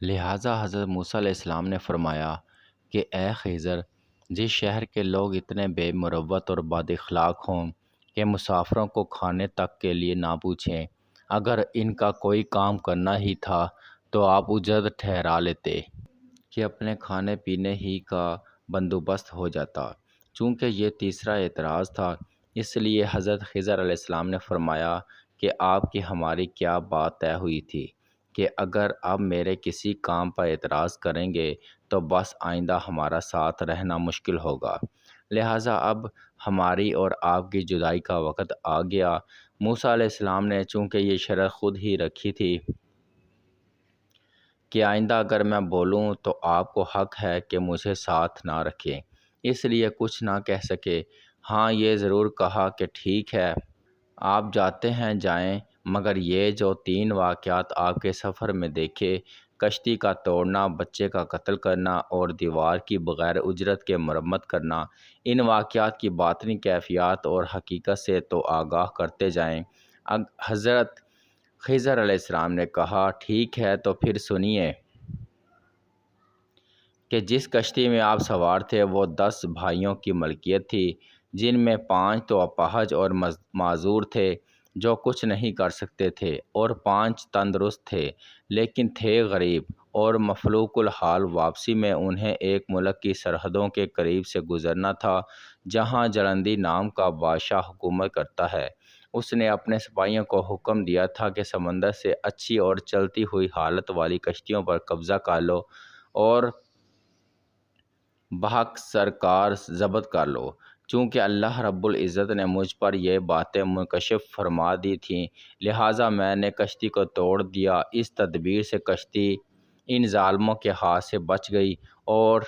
لہٰذا حضرت موسیٰ علیہ السلام نے فرمایا کہ اے خضر، جس شہر کے لوگ اتنے بے مروت اور بد اخلاق ہوں کہ مسافروں کو کھانے تک کے لیے نہ پوچھیں، اگر ان کا کوئی کام کرنا ہی تھا تو آپ اجرت ٹھہرا لیتے کہ اپنے کھانے پینے ہی کا بندوبست ہو جاتا۔ چونکہ یہ تیسرا اعتراض تھا، اس لیے حضرت خضر علیہ السلام نے فرمایا کہ آپ کی ہماری کیا بات طے ہوئی تھی کہ اگر آپ میرے کسی کام پر اعتراض کریں گے تو بس آئندہ ہمارا ساتھ رہنا مشکل ہوگا۔ لہٰذا اب ہماری اور آپ کی جدائی کا وقت آ گیا۔ موسیٰ علیہ السلام نے چونکہ یہ شرط خود ہی رکھی تھی کہ آئندہ اگر میں بولوں تو آپ کو حق ہے کہ مجھے ساتھ نہ رکھیں، اس لیے کچھ نہ کہہ سکے۔ ہاں، یہ ضرور کہا کہ ٹھیک ہے، آپ جاتے ہیں جائیں، مگر یہ جو 3 واقعات آپ کے سفر میں دیکھے، کشتی کا توڑنا، بچے کا قتل کرنا اور دیوار کی بغیر اجرت کے مرمت کرنا، ان واقعات کی باطنی کیفیات اور حقیقت سے تو آگاہ کرتے جائیں۔ حضرت خضر علیہ السلام نے کہا، ٹھیک ہے تو پھر سنیے کہ جس کشتی میں آپ سوار تھے وہ 10 بھائیوں کی ملکیت تھی، جن میں 5 تو اپاہج اور معذور تھے جو کچھ نہیں کر سکتے تھے، اور 5 تندرست تھے لیکن تھے غریب اور مفلوق الحال۔ واپسی میں انہیں ایک ملک کی سرحدوں کے قریب سے گزرنا تھا جہاں جلندی نام کا بادشاہ حکومت کرتا ہے۔ اس نے اپنے سپاہیوں کو حکم دیا تھا کہ سمندر سے اچھی اور چلتی ہوئی حالت والی کشتیوں پر قبضہ کر لو اور بحق سرکار ضبط کر لو۔ چونکہ اللہ رب العزت نے مجھ پر یہ باتیں منکشف فرما دی تھیں، لہٰذا میں نے کشتی کو توڑ دیا۔ اس تدبیر سے کشتی ان ظالموں کے ہاتھ سے بچ گئی اور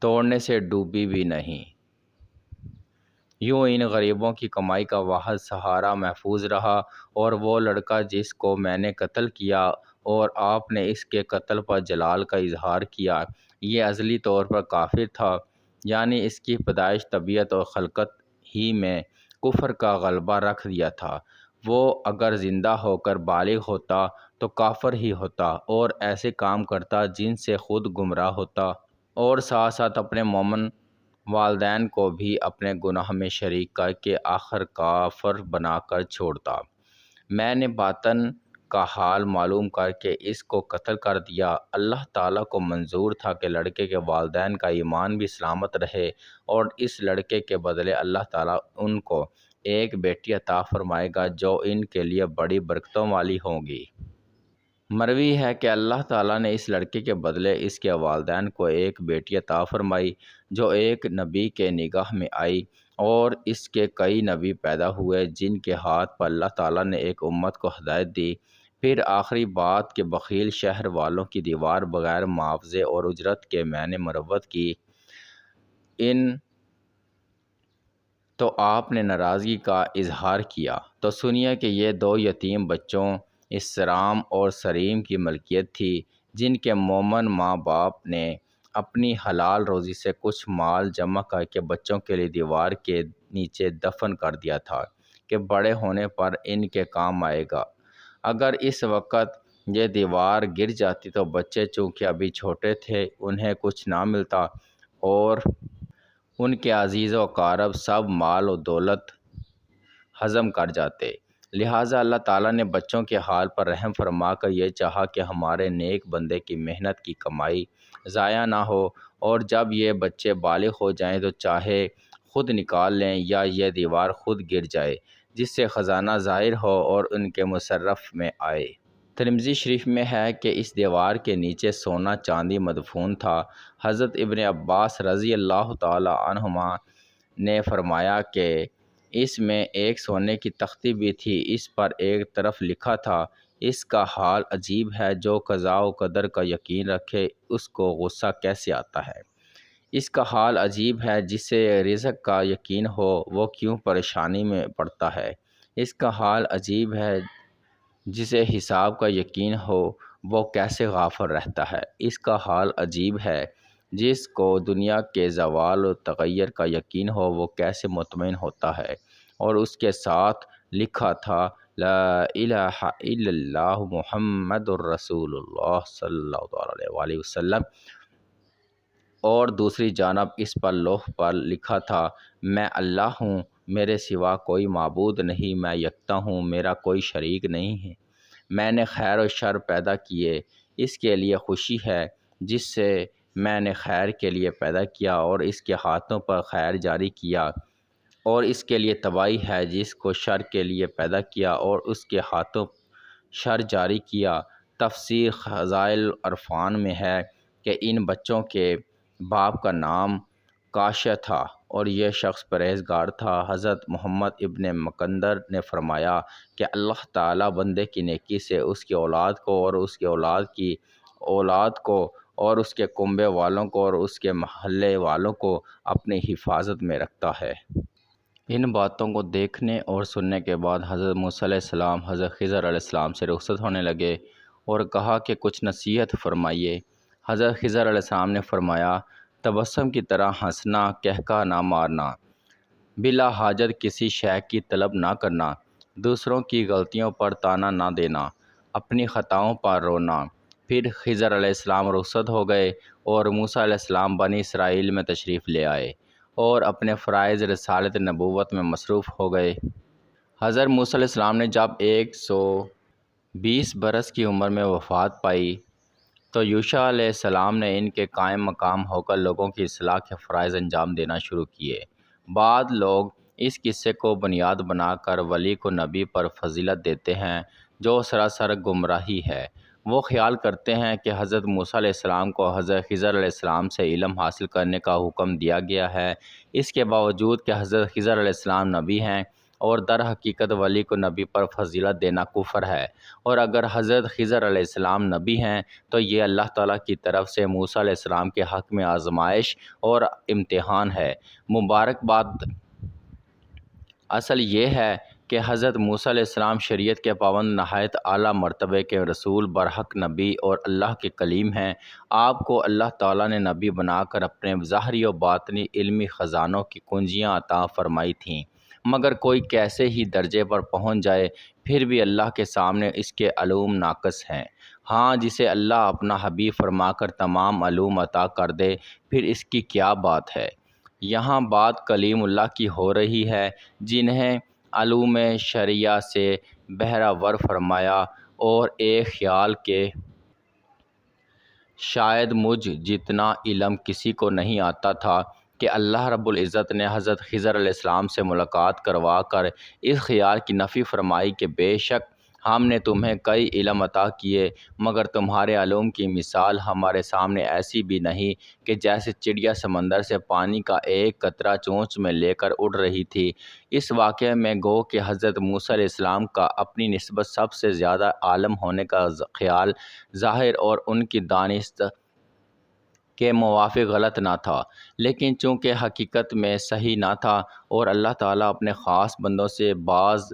توڑنے سے ڈوبی بھی نہیں۔ یوں ان غریبوں کی کمائی کا واحد سہارا محفوظ رہا، اور وہ لڑکا جس کو میں نے قتل کیا اور آپ نے اس کے قتل پر جلال کا اظہار کیا، یہ ازلی طور پر کافر تھا، یعنی اس کی پیدائش، طبیعت اور خلقت ہی میں کفر کا غلبہ رکھ دیا تھا۔ وہ اگر زندہ ہو کر بالغ ہوتا تو کافر ہی ہوتا اور ایسے کام کرتا جن سے خود گمراہ ہوتا اور ساتھ ساتھ اپنے مومن والدین کو بھی اپنے گناہ میں شریک کر کے آخر کافر بنا کر چھوڑتا۔ میں نے باطن کا حال معلوم کر کے اس کو قتل کر دیا۔ اللہ تعالیٰ کو منظور تھا کہ لڑکے کے والدین کا ایمان بھی سلامت رہے، اور اس لڑکے کے بدلے اللہ تعالیٰ ان کو ایک بیٹی عطا فرمائے گا جو ان کے لیے بڑی برکتوں والی ہوگی۔ مروی ہے کہ اللہ تعالیٰ نے اس لڑکے کے بدلے اس کے والدین کو ایک بیٹی عطا فرمائی جو ایک نبی کے نگاہ میں آئی، اور اس کے کئی نبی پیدا ہوئے جن کے ہاتھ پر اللہ تعالیٰ نے ایک امت کو ہدایت دی۔ پھر آخری بات کہ بخیل شہر والوں کی دیوار بغیر معاوضے اور اجرت کے میں نے مرمت کی، ان تو آپ نے ناراضگی کا اظہار کیا۔ تو سنیے کہ یہ 2 یتیم بچوں اسرام اور سریم کی ملکیت تھی، جن کے مومن ماں باپ نے اپنی حلال روزی سے کچھ مال جمع کر کے بچوں کے لیے دیوار کے نیچے دفن کر دیا تھا کہ بڑے ہونے پر ان کے کام آئے گا۔ اگر اس وقت یہ دیوار گر جاتی تو بچے چونکہ ابھی چھوٹے تھے، انہیں کچھ نہ ملتا، اور ان کے عزیز و اقارب سب مال و دولت ہضم کر جاتے۔ لہٰذا اللہ تعالیٰ نے بچوں کے حال پر رحم فرما کر یہ چاہا کہ ہمارے نیک بندے کی محنت کی کمائی ضائع نہ ہو، اور جب یہ بچے بالغ ہو جائیں تو چاہے خود نکال لیں یا یہ دیوار خود گر جائے، جس سے خزانہ ظاہر ہو اور ان کے مصرف میں آئے۔ ترمذی شریف میں ہے کہ اس دیوار کے نیچے سونا چاندی مدفون تھا۔ حضرت ابن عباس رضی اللہ تعالی عنہما نے فرمایا کہ اس میں ایک سونے کی تختی بھی تھی، اس پر ایک طرف لکھا تھا، اس کا حال عجیب ہے، جو قضاء و قدر کا یقین رکھے اس کو غصہ کیسے آتا ہے۔ اس کا حال عجیب ہے، جسے رزق کا یقین ہو وہ کیوں پریشانی میں پڑتا ہے۔ اس کا حال عجیب ہے، جسے حساب کا یقین ہو وہ کیسے غافل رہتا ہے۔ اس کا حال عجیب ہے، جس کو دنیا کے زوال و تغیر کا یقین ہو وہ کیسے مطمئن ہوتا ہے۔ اور اس کے ساتھ لکھا تھا لا الہ الا اللہ محمد الرسول اللہ صلی اللہ علیہ وآلہ وسلم، اور دوسری جانب اس پر لوح پر لکھا تھا، میں اللہ ہوں، میرے سوا کوئی معبود نہیں، میں یکتا ہوں، میرا کوئی شریک نہیں ہے، میں نے خیر و شر پیدا کیے، اس کے لیے خوشی ہے جس سے میں نے خیر کے لیے پیدا کیا اور اس کے ہاتھوں پر خیر جاری کیا، اور اس کے لیے تباہی ہے جس کو شر کے لیے پیدا کیا اور اس کے ہاتھوں شر جاری کیا۔ تفسیر خزائل عرفان میں ہے کہ ان بچوں کے باپ کا نام کاشہ تھا اور یہ شخص پرہیزگار تھا۔ حضرت محمد ابن مکندر نے فرمایا کہ اللہ تعالیٰ بندے کی نیکی سے اس کی اولاد کو اور اس کی اولاد کی اولاد کو اور اس کے کنبے والوں کو اور اس کے محلے والوں کو اپنی حفاظت میں رکھتا ہے۔ ان باتوں کو دیکھنے اور سننے کے بعد حضرت موسیٰ علیہ السلام حضرت خضر علیہ السلام سے رخصت ہونے لگے اور کہا کہ کچھ نصیحت فرمائیے۔ حضرت خضر علیہ السلام نے فرمایا، تبسم کی طرح ہنسنا، کہکا نہ مارنا، بلا حاجت کسی شے کی طلب نہ کرنا، دوسروں کی غلطیوں پر طعنہ نہ دینا، اپنی خطاؤں پر رونا۔ پھر خضر علیہ السلام رخصت ہو گئے اور موسیٰ علیہ السلام بنی اسرائیل میں تشریف لے آئے اور اپنے فرائض رسالت نبوت میں مصروف ہو گئے۔ حضرت موسیٰ علیہ السلام نے جب 120 برس کی عمر میں وفات پائی تو یوشع علیہ السلام نے ان کے قائم مقام ہو کر لوگوں کی اصلاح کے فرائض انجام دینا شروع کیے۔ بعض لوگ اس قصے کو بنیاد بنا کر ولی کو نبی پر فضیلت دیتے ہیں، جو سراسر گمراہی ہے۔ وہ خیال کرتے ہیں کہ حضرت موسیٰ علیہ السلام کو حضرت خضر علیہ السلام سے علم حاصل کرنے کا حکم دیا گیا ہے، اس کے باوجود کہ حضرت خضر علیہ السلام نبی ہیں، اور در حقیقت ولی کو نبی پر فضیلت دینا کفر ہے۔ اور اگر حضرت خضر علیہ السلام نبی ہیں تو یہ اللہ تعالیٰ کی طرف سے موسیٰ علیہ السلام کے حق میں آزمائش اور امتحان ہے۔ مبارکباد۔ اصل یہ ہے کہ حضرت موسیٰ علیہ السلام شریعت کے پابند، نہایت اعلیٰ مرتبے کے رسول، برحق نبی اور اللہ کے کلیم ہیں۔ آپ کو اللہ تعالیٰ نے نبی بنا کر اپنے ظاہری و باطنی علمی خزانوں کی کنجیاں عطا فرمائی تھیں، مگر کوئی کیسے ہی درجے پر پہنچ جائے پھر بھی اللہ کے سامنے اس کے علوم ناقص ہیں۔ ہاں، جسے اللہ اپنا حبیب فرما کر تمام علوم عطا کر دے پھر اس کی کیا بات ہے۔ یہاں بات کلیم اللہ کی ہو رہی ہے، جنہیں علوم شرعیہ سے بہرہ فرمایا، اور ایک خیال کہ شاید مجھ جتنا علم کسی کو نہیں آتا تھا کہ اللہ رب العزت نے حضرت خضر علیہ السلام سے ملاقات کروا کر اس خیال کی نفی فرمائی کہ بے شک ہم نے تمہیں کئی علم عطا کیے، مگر تمہارے علوم کی مثال ہمارے سامنے ایسی بھی نہیں کہ جیسے چڑیا سمندر سے پانی کا ایک قطرہ چونچ میں لے کر اڑ رہی تھی۔ اس واقعے میں گو کہ حضرت موسیٰ علیہ السلام کا اپنی نسبت سب سے زیادہ عالم ہونے کا خیال ظاہر اور ان کی دانست کے موافق غلط نہ تھا، لیکن چونکہ حقیقت میں صحیح نہ تھا، اور اللہ تعالیٰ اپنے خاص بندوں سے بعض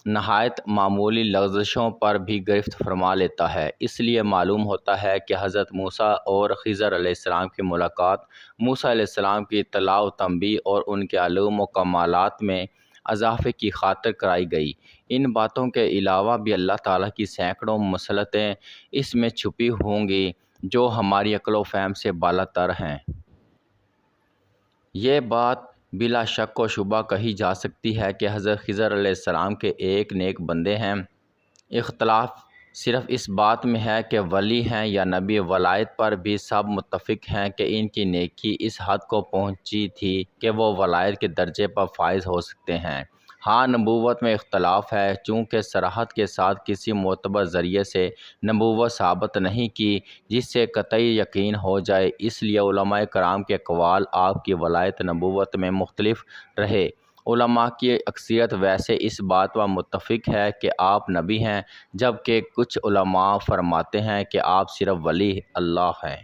نہایت معمولی لغزشوں پر بھی گرفت فرما لیتا ہے، اس لیے معلوم ہوتا ہے کہ حضرت موسیٰ اور خضر علیہ السلام کی ملاقات موسیٰ علیہ السلام کی اطلاع و تنبیہ اور ان کے علوم و کمالات میں اضافے کی خاطر کرائی گئی۔ ان باتوں کے علاوہ بھی اللہ تعالیٰ کی سینکڑوں مصلحتیں اس میں چھپی ہوں گی جو ہماری عقل و فہم سے بالاتر ہیں۔ یہ بات بلا شک و شبہ کہی جا سکتی ہے کہ حضرت خضر علیہ السلام کے ایک نیک بندے ہیں۔ اختلاف صرف اس بات میں ہے کہ ولی ہیں یا نبی۔ ولایت پر بھی سب متفق ہیں کہ ان کی نیکی اس حد کو پہنچی تھی کہ وہ ولایت کے درجے پر فائز ہو سکتے ہیں۔ ہاں، نبوت میں اختلاف ہے، چونکہ صراحت کے ساتھ کسی معتبر ذریعے سے نبوت ثابت نہیں کی جس سے قطعی یقین ہو جائے، اس لیے علماء کرام کے اقوال آپ کی ولایت نبوت میں مختلف رہے۔ علماء کی اکثریت ویسے اس بات پر متفق ہے کہ آپ نبی ہیں، جبکہ کچھ علماء فرماتے ہیں کہ آپ صرف ولی اللہ ہیں۔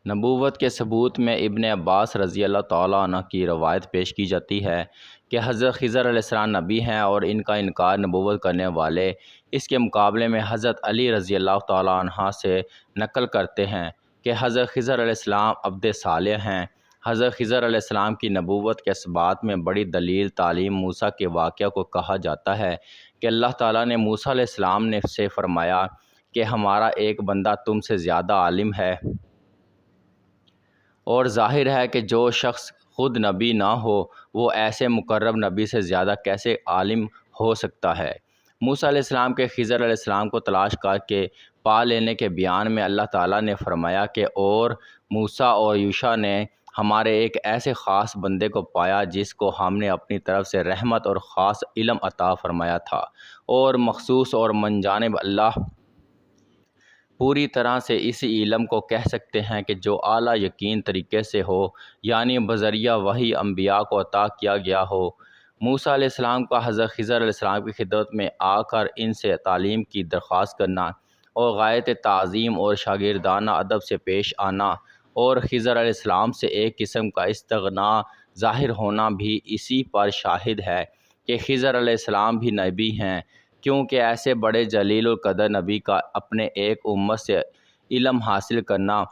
نبوت کے ثبوت میں ابن عباس رضی اللہ تعالیٰ عنہ کی روایت پیش کی جاتی ہے کہ حضرت خضر علیہ السلام نبی ہیں، اور ان کا انکار نبوت کرنے والے اس کے مقابلے میں حضرت علی رضی اللہ تعالیٰ عنہ سے نقل کرتے ہیں کہ حضرت خضر علیہ السلام عبد صالح ہیں۔ حضرت خضر علیہ السلام کی نبوت کے اثبات میں بڑی دلیل تعلیم موسیٰ کے واقعہ کو کہا جاتا ہے کہ اللہ تعالیٰ نے موسیٰ علیہ السلام نے سے فرمایا کہ ہمارا ایک بندہ تم سے زیادہ عالم ہے، اور ظاہر ہے کہ جو شخص خود نبی نہ ہو وہ ایسے مقرب نبی سے زیادہ کیسے عالم ہو سکتا ہے۔ موسیٰ علیہ السلام کے خضر علیہ السلام کو تلاش کر کے پا لینے کے بیان میں اللہ تعالیٰ نے فرمایا کہ اور موسیٰ اور یوشع نے ہمارے ایک ایسے خاص بندے کو پایا جس کو ہم نے اپنی طرف سے رحمت اور خاص علم عطا فرمایا تھا، اور مخصوص اور من جانب اللہ پوری طرح سے اسی علم کو کہہ سکتے ہیں کہ جو اعلیٰ یقین طریقے سے ہو، یعنی بذریعہ وحی انبیاء کو عطا کیا گیا ہو۔ موسیٰ علیہ السلام کا حضرت خضر علیہ السلام کی خدمت میں آ کر ان سے تعلیم کی درخواست کرنا اور غایت تعظیم اور شاگردانہ ادب سے پیش آنا اور خضر علیہ السلام سے ایک قسم کا استغنا ظاہر ہونا بھی اسی پر شاہد ہے کہ خضر علیہ السلام بھی نبی ہیں، کیونکہ ایسے بڑے جلیل القدر نبی کا اپنے ایک امت سے علم حاصل کرنا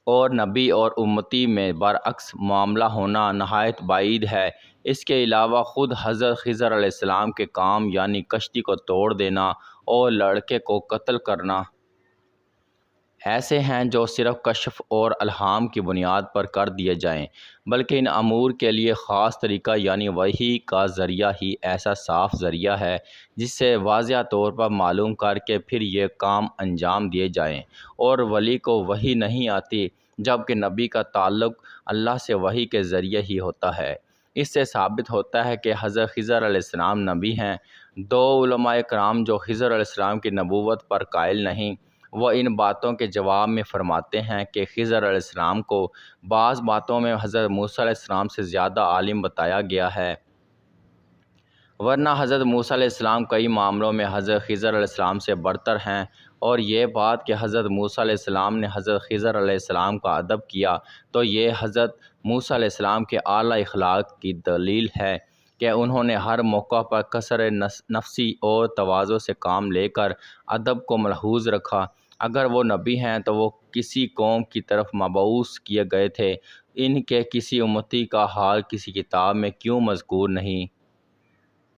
اور نبی اور امتی میں برعکس معاملہ ہونا نہایت بعید ہے۔ اس کے علاوہ خود حضرت خضر علیہ السلام کے کام یعنی کشتی کو توڑ دینا اور لڑکے کو قتل کرنا ایسے ہیں جو صرف کشف اور الہام کی بنیاد پر کر دیے جائیں، بلکہ ان امور کے لیے خاص طریقہ یعنی وحی کا ذریعہ ہی ایسا صاف ذریعہ ہے جس سے واضح طور پر معلوم کر کے پھر یہ کام انجام دیے جائیں۔ اور ولی کو وحی نہیں آتی جبکہ نبی کا تعلق اللہ سے وحی کے ذریعے ہی ہوتا ہے۔ اس سے ثابت ہوتا ہے کہ حضرت خضر علیہ السلام نبی ہیں۔ دو علماء کرام جو خضر علیہ السلام کی نبوت پر قائل نہیں، وہ ان باتوں کے جواب میں فرماتے ہیں کہ خضر علیہ السلام کو بعض باتوں میں حضرت موسیٰ علیہ السلام سے زیادہ عالم بتایا گیا ہے، ورنہ حضرت موسیٰ علیہ السلام کئی معاملوں میں حضرت خضر علیہ السلام سے برتر ہیں۔ اور یہ بات کہ حضرت موسیٰ علیہ السلام نے حضرت خضر علیہ السلام کا ادب کیا تو یہ حضرت موسیٰ علیہ السلام کے اعلیٰ اخلاق کی دلیل ہے کہ انہوں نے ہر موقع پر کثر نفسی اور تواضع سے کام لے کر ادب کو ملحوظ رکھا۔ اگر وہ نبی ہیں تو وہ کسی قوم کی طرف مبعوث کیے گئے تھے، ان کے کسی امتی کا حال کسی کتاب میں کیوں مذکور نہیں؟